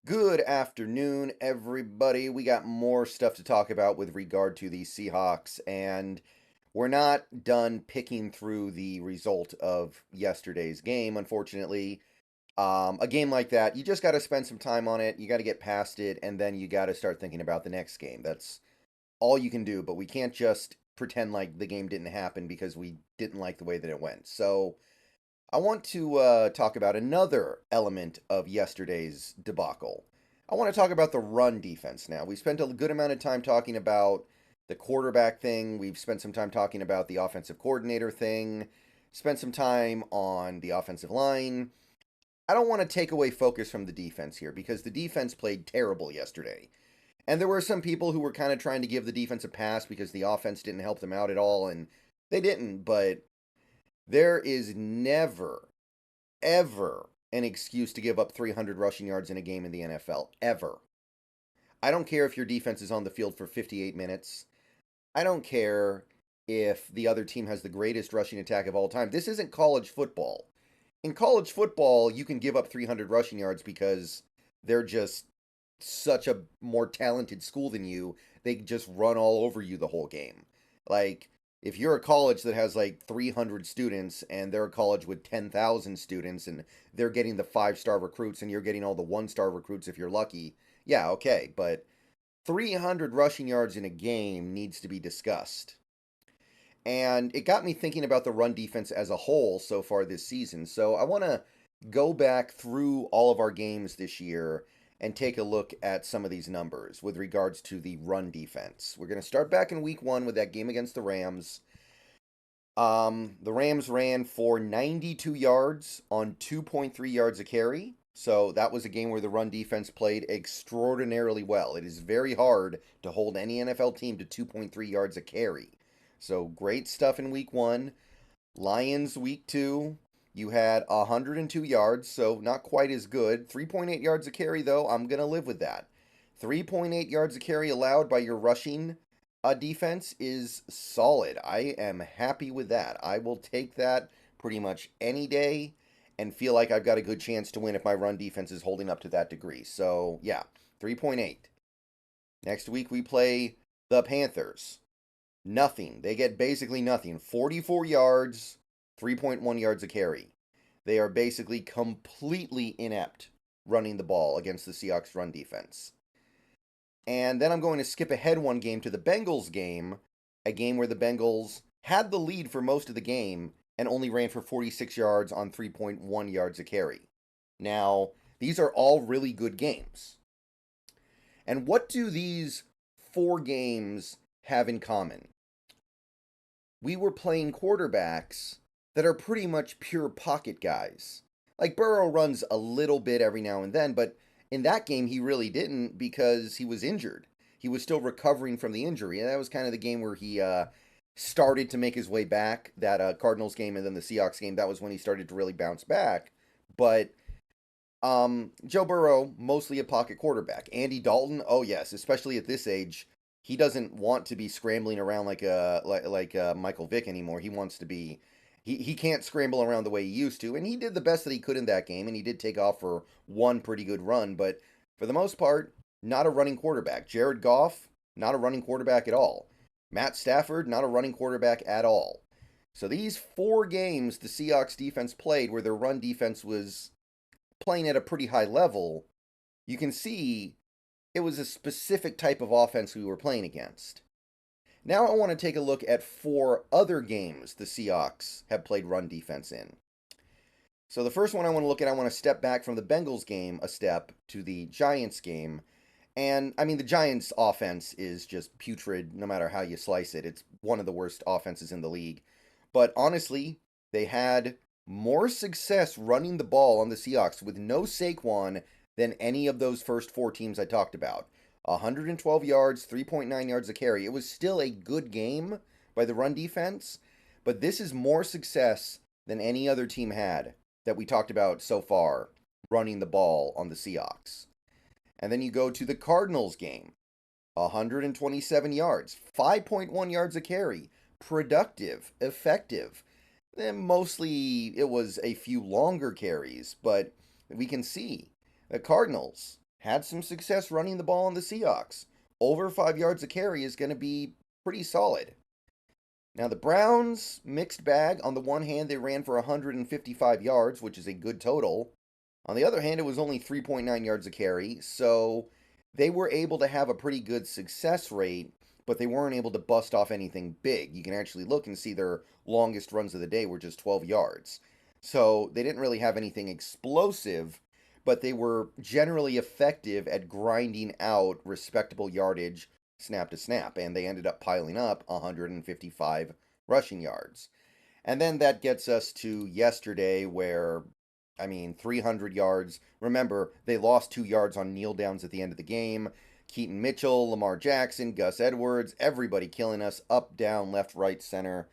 Good afternoon, everybody. We got more stuff to talk about with regard to the Seahawks, and we're not done picking through the result of yesterday's game, unfortunately. A game like that, you just got to spend some time on it, you got to get past it, and then you got to start thinking about the next game. That's all you can do, but we can't just pretend like the game didn't happen because we didn't like the way that it went. So, I want to talk about another element of yesterday's debacle. I want to talk about the run defense now. We spent a good amount of time talking about the quarterback thing. We've spent some time talking about the offensive coordinator thing. Spent some time on the offensive line. I don't want to take away focus from the defense here because the defense played terrible yesterday. And there were some people who were kind of trying to give the defense a pass because the offense didn't help them out at all, and they didn't, but there is never, ever an excuse to give up 300 rushing yards in a game in the NFL. Ever. I don't care if your defense is on the field for 58 minutes. I don't care if the other team has the greatest rushing attack of all time. This isn't college football. In college football, you can give up 300 rushing yards because they're just such a more talented school than you. They just run all over you the whole game. Like, if you're a college that has like 300 students and they're a college with 10,000 students and they're getting the 5-star recruits and you're getting all the 1-star recruits if you're lucky, yeah, okay, but 300 rushing yards in a game needs to be discussed. And it got me thinking about the run defense as a whole so far this season. So I want to go back through all of our games this year and take a look at some of these numbers with regards to the run defense. We're going to start back in week 1 with that game against the Rams. The Rams ran for 92 yards on 2.3 yards a carry. So that was a game where the run defense played extraordinarily well. It is very hard to hold any NFL team to 2.3 yards a carry. So great stuff in week 1. Lions week 2, you had 102 yards, so not quite as good. 3.8 yards a carry, though. I'm going to live with that. 3.8 yards a carry allowed by your rushing defense is solid. I am happy with that. I will take that pretty much any day and feel like I've got a good chance to win if my run defense is holding up to that degree. So, yeah, 3.8. Next week we play the Panthers. Nothing. They get basically nothing. 44 yards, 3.1 yards a carry. They are basically completely inept running the ball against the Seahawks run defense. And then I'm going to skip ahead one game to the Bengals game, a game where the Bengals had the lead for most of the game and only ran for 46 yards on 3.1 yards a carry. Now, these are all really good games. And what do these 4 games have in common? We were playing quarterbacks that are pretty much pure pocket guys. Like Burrow runs a little bit every now and then, but in that game he really didn't because he was injured. He was still recovering from the injury, and that was kind of the game where he started to make his way back. That Cardinals game and then the Seahawks game, that was when he started to really bounce back. But Joe Burrow, mostly a pocket quarterback. Andy Dalton, oh yes, especially at this age, he doesn't want to be scrambling around like Michael Vick anymore. He wants to be he can't scramble around the way he used to, and he did the best that he could in that game, and he did take off for one pretty good run, but for the most part, not a running quarterback. Jared Goff, not a running quarterback at all. Matt Stafford, not a running quarterback at all. So these 4 games the Seahawks defense played where their run defense was playing at a pretty high level, you can see it was a specific type of offense we were playing against. Now I want to take a look at 4 other games the Seahawks have played run defense in. So the first one I want to look at, I want to step back from the Bengals game a step to the Giants game. And I mean, the Giants offense is just putrid no matter how you slice it. It's one of the worst offenses in the league. But honestly, they had more success running the ball on the Seahawks with no Saquon than any of those first 4 teams I talked about. 112 yards, 3.9 yards a carry. It was still a good game by the run defense, but this is more success than any other team had that we talked about so far running the ball on the Seahawks. And then you go to the Cardinals game. 127 yards, 5.1 yards a carry. Productive, effective. And mostly it was a few longer carries, but we can see the Cardinals had some success running the ball on the Seahawks. Over 5 yards a carry is going to be pretty solid. Now, the Browns, mixed bag. On the one hand, they ran for 155 yards, which is a good total. On the other hand, it was only 3.9 yards a carry, so they were able to have a pretty good success rate, but they weren't able to bust off anything big. You can actually look and see their longest runs of the day were just 12 yards. So they didn't really have anything explosive, but they were generally effective at grinding out respectable yardage snap to snap, and they ended up piling up 155 rushing yards. And then that gets us to yesterday, where, 300 yards. Remember, they lost 2 yards on kneel downs at the end of the game. Keaton Mitchell, Lamar Jackson, Gus Edwards, everybody killing us up, down, left, right, center.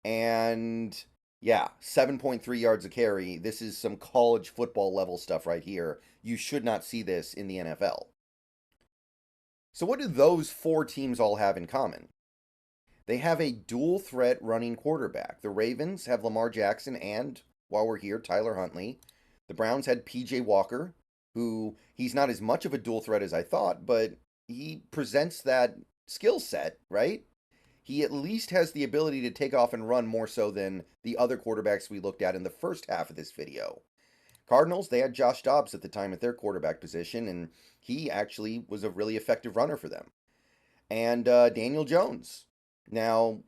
And yeah, 7.3 yards a carry. This is some college football level stuff right here. You should not see this in the NFL. So, what do those four teams all have in common? They have a dual threat running quarterback. The Ravens have Lamar Jackson and, while we're here, Tyler Huntley. The Browns had PJ Walker, who he's not as much of a dual threat as I thought, but he presents that skill set, right? He at least has the ability to take off and run more so than the other quarterbacks we looked at in the first half of this video. Cardinals, they had Josh Dobbs at the time at their quarterback position, and he actually was a really effective runner for them. And Daniel Jones. Now,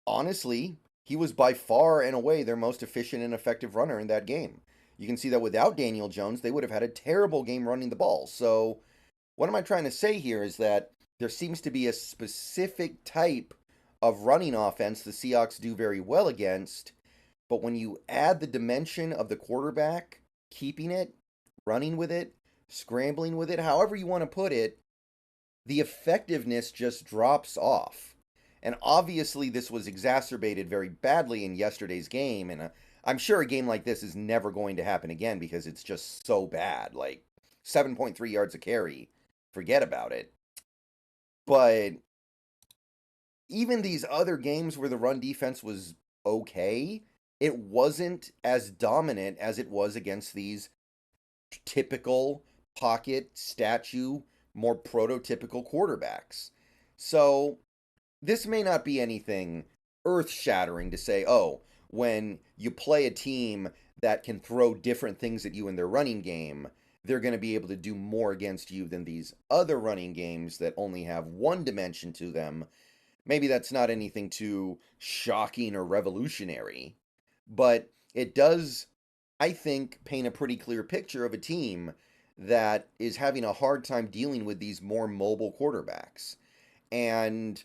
honestly, he was by far and away their most efficient and effective runner in that game. You can see that without Daniel Jones, they would have had a terrible game running the ball. So, what am I trying to say here is that there seems to be a specific type of running offense the Seahawks do very well against, but when you add the dimension of the quarterback, keeping it, running with it, scrambling with it, however you want to put it, the effectiveness just drops off. And obviously, this was exacerbated very badly in yesterday's game. And I'm sure a game like this is never going to happen again because it's just so bad. Like 7.3 yards a carry, forget about it. But even these other games where the run defense was okay, it wasn't as dominant as it was against these typical pocket, statue, more prototypical quarterbacks. So this may not be anything earth-shattering to say, oh, when you play a team that can throw different things at you in their running game, they're going to be able to do more against you than these other running games that only have one dimension to them. Maybe that's not anything too shocking or revolutionary, but it does, I think, paint a pretty clear picture of a team that is having a hard time dealing with these more mobile quarterbacks. And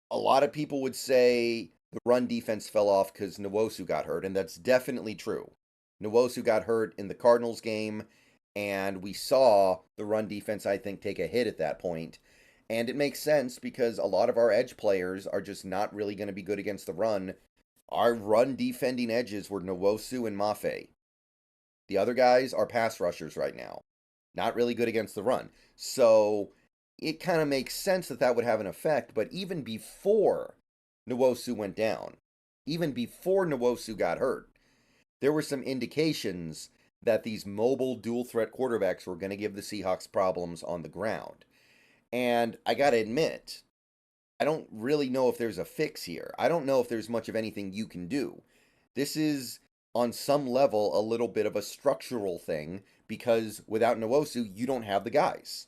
a lot of people would say the run defense fell off because Nwosu got hurt, and that's definitely true. Nwosu got hurt in the Cardinals game, and we saw the run defense, I think, take a hit at that point. And it makes sense because a lot of our edge players are just not really going to be good against the run. Our run defending edges were Nwosu and Mafe. The other guys are pass rushers right now. Not really good against the run. So it kind of makes sense that that would have an effect. But even before Nwosu went down, even before Nwosu got hurt, there were some indications that these mobile dual threat quarterbacks were going to give the Seahawks problems on the ground. And I got to admit, I don't really know if there's a fix here. I don't know if there's much of anything you can do. This is, on some level, a little bit of a structural thing because without Nwosu, you don't have the guys.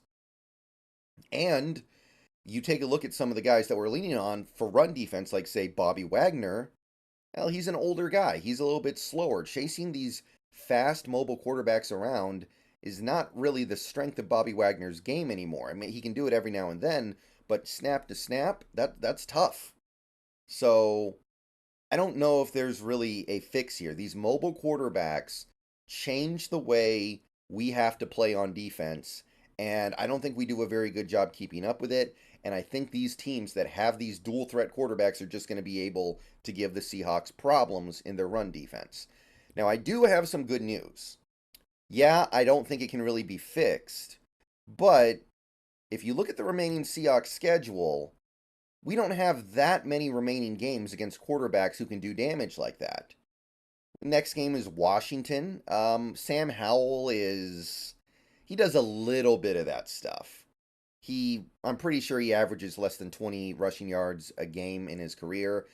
And you take a look at some of the guys that we're leaning on for run defense, like, say, Bobby Wagner. Well, he's an older guy. He's a little bit slower. Chasing these fast, mobile quarterbacks around is not really the strength of Bobby Wagner's game anymore. I mean, he can do it every now and then, but snap to snap, that's tough. So I don't know if there's really a fix here. These mobile quarterbacks change the way we have to play on defense, and I don't think we do a very good job keeping up with it. And I think these teams that have these dual threat quarterbacks are just going to be able to give the Seahawks problems in their run defense. Now, I do have some good news. Yeah, I don't think it can really be fixed, but if you look at the remaining Seahawks schedule, we don't have that many remaining games against quarterbacks who can do damage like that. Next game is Washington. Sam Howell he does a little bit of that stuff. I'm pretty sure he averages less than 20 rushing yards a game in his career.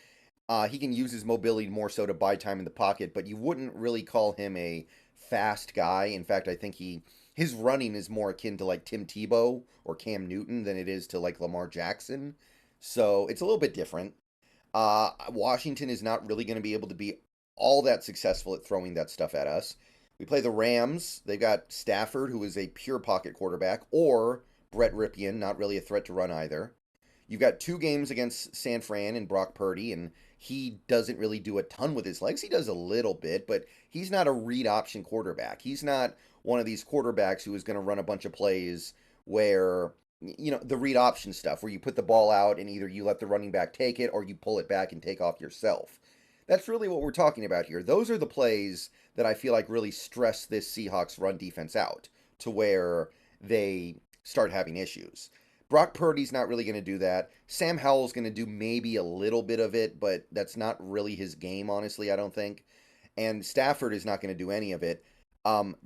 He can use his mobility more so to buy time in the pocket, but you wouldn't really call him a fast guy. In fact, I think his running is more akin to like Tim Tebow or Cam Newton than it is to like Lamar Jackson. So it's a little bit different. Washington is not really going to be able to be all that successful at throwing that stuff at us. We play the Rams. They've got Stafford, who is a pure pocket quarterback, or Brett Ripien, not really a threat to run either. You've got 2 games against San Fran and Brock Purdy, and he doesn't really do a ton with his legs. He does a little bit, but he's not a read option quarterback. He's not one of these quarterbacks who is going to run a bunch of plays where, the read option stuff, where you put the ball out and either you let the running back take it or you pull it back and take off yourself. That's really what we're talking about here. Those are the plays that I feel like really stress this Seahawks run defense out to where they start having issues. Brock Purdy's not really going to do that. Sam Howell's going to do maybe a little bit of it, but that's not really his game, honestly, I don't think. And Stafford is not going to do any of it.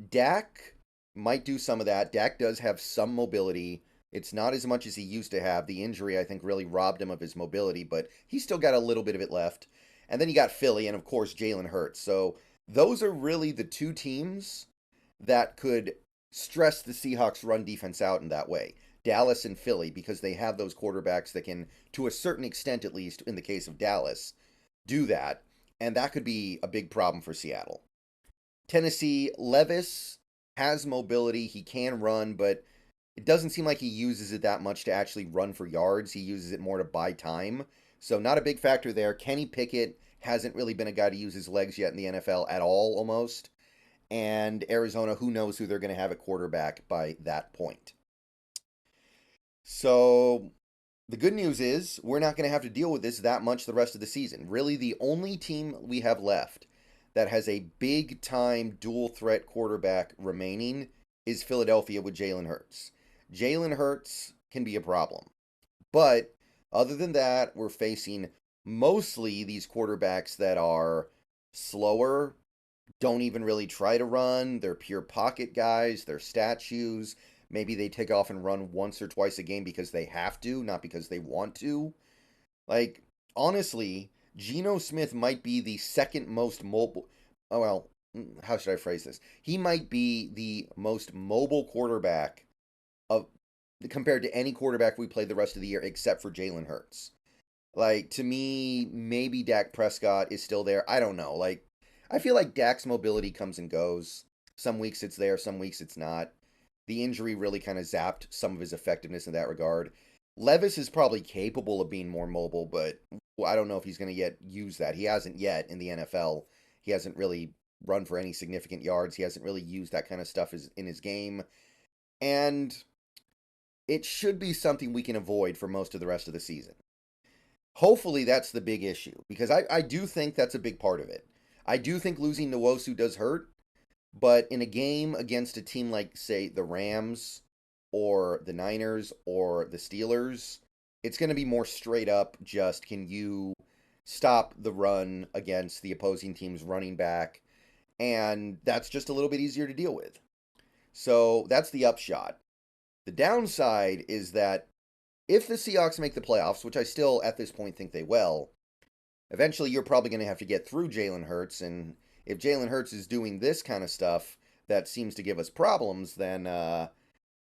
Dak might do some of that. Dak does have some mobility. It's not as much as he used to have. The injury, I think, really robbed him of his mobility, but he's still got a little bit of it left. And then you got Philly and, of course, Jalen Hurts. So those are really the 2 teams that could stress the Seahawks run defense out in that way. Dallas and Philly, because they have those quarterbacks that can, to a certain extent at least, in the case of Dallas, do that. And that could be a big problem for Seattle. Tennessee, Levis has mobility. He can run, but it doesn't seem like he uses it that much to actually run for yards. He uses it more to buy time. So not a big factor there. Kenny Pickett hasn't really been a guy to use his legs yet in the NFL at all, almost. And Arizona, who knows who they're going to have at quarterback by that point. So the good news is we're not going to have to deal with this that much the rest of the season. Really, the only team we have left that has a big-time dual-threat quarterback remaining is Philadelphia with Jalen Hurts. Jalen Hurts can be a problem. But other than that, we're facing mostly these quarterbacks that are slower, don't even really try to run. They're pure pocket guys. They're statues. Maybe they take off and run once or twice a game because they have to, not because they want to. Like, honestly, Geno Smith might be the second most mobile. Oh, well, how should I phrase this? He might be the most mobile quarterback of compared to any quarterback we played the rest of the year except for Jalen Hurts. Like, to me, maybe Dak Prescott is still there. I don't know. Like, I feel like Dak's mobility comes and goes. Some weeks it's there, some weeks it's not. The injury really kind of zapped some of his effectiveness in that regard. Levis is probably capable of being more mobile, but I don't know if he's going to yet use that. He hasn't yet in the NFL. He hasn't really run for any significant yards. He hasn't really used that kind of stuff in his game. And it should be something we can avoid for most of the rest of the season. Hopefully that's the big issue, because I do think that's a big part of it. I do think losing Nwosu does hurt, but in a game against a team like, say, the Rams or the Niners or the Steelers, it's going to be more straight up just, can you stop the run against the opposing team's running back? And that's just a little bit easier to deal with. So that's the upshot. The downside is that if the Seahawks make the playoffs, which I still at this point think they will, eventually you're probably going to have to get through Jalen Hurts. And if Jalen Hurts is doing this kind of stuff that seems to give us problems, then I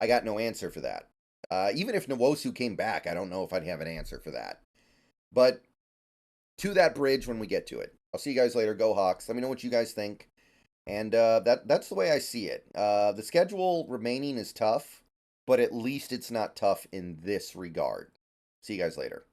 got no answer for that. Even if Nwosu came back, I don't know if I'd have an answer for that. But to that bridge when we get to it. I'll see you guys later. Go Hawks. Let me know what you guys think. And that's the way I see it. The schedule remaining is tough, but at least it's not tough in this regard. See you guys later.